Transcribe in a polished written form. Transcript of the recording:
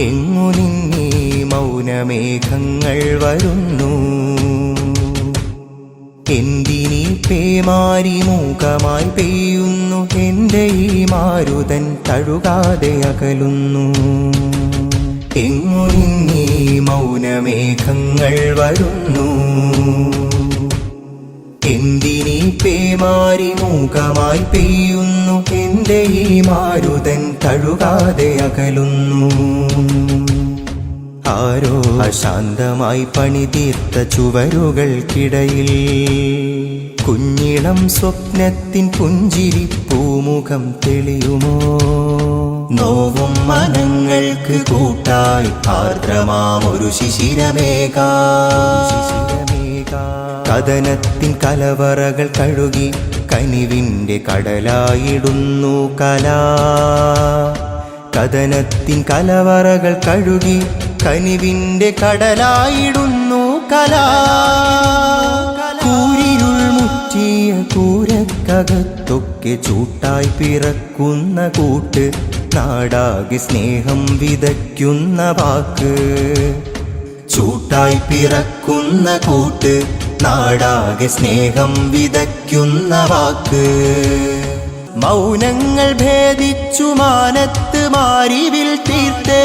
എങ്ങു നിന്നീ മൗനമേഘങ്ങൾ വരുന്നു, എന്തിനീ പേമാരി മൂകമായി പെയ്യുന്നു, എന്റെ ഈ മാരുതൻ തഴുകാതെ അകലുന്നു. എങ്ങു നിന്നീ മൗനമേഘങ്ങൾ വരുന്നു, എന്തിനീ പേമാരി മൂകമായി പെയ്യുന്നു, എന്റെ ഈ മാരുതൻ തഴുകാതെ അകലുന്നു. ആരോ അശാന്തമായി പണിതീർത്ത ചുവരുകൾക്കിടയിൽ കുഞ്ഞിളം സ്വപ്നത്തിൻ പുഞ്ചിരി പൂമുഖം തെളിയുമോ? നോവും മനങ്ങൾക്ക് കൂട്ടായി ആർദ്രമാമൊരു ശിശിരമേഘ കഥനത്തിൻ കലവറകൾ കഴുകി കനിവിൻ്റെ കടലായിടുന്നു കലാ. കഥനത്തിൻ കലവറകൾ കഴുകി കനിവിൻ്റെ കടലായിടുന്നു കലാ. കൂരിരുൾ മുറ്റിയ കൂരക്കകത്തൊക്കെ ചൂട്ടായി പിറക്കുന്ന കൂട്ട്, നാടാകെ സ്നേഹം വിതയ്ക്കുന്ന വാക്ക്. ചൂട്ടായി പിറക്കുന്ന കൂട്ട്, നാടാകെ സ്നേഹം വിതയ്ക്കുന്ന വാക്ക്. മൗനങ്ങൾ ഭേദിച്ചു മാനത്ത് മാരിവിൽ തീർത്തേ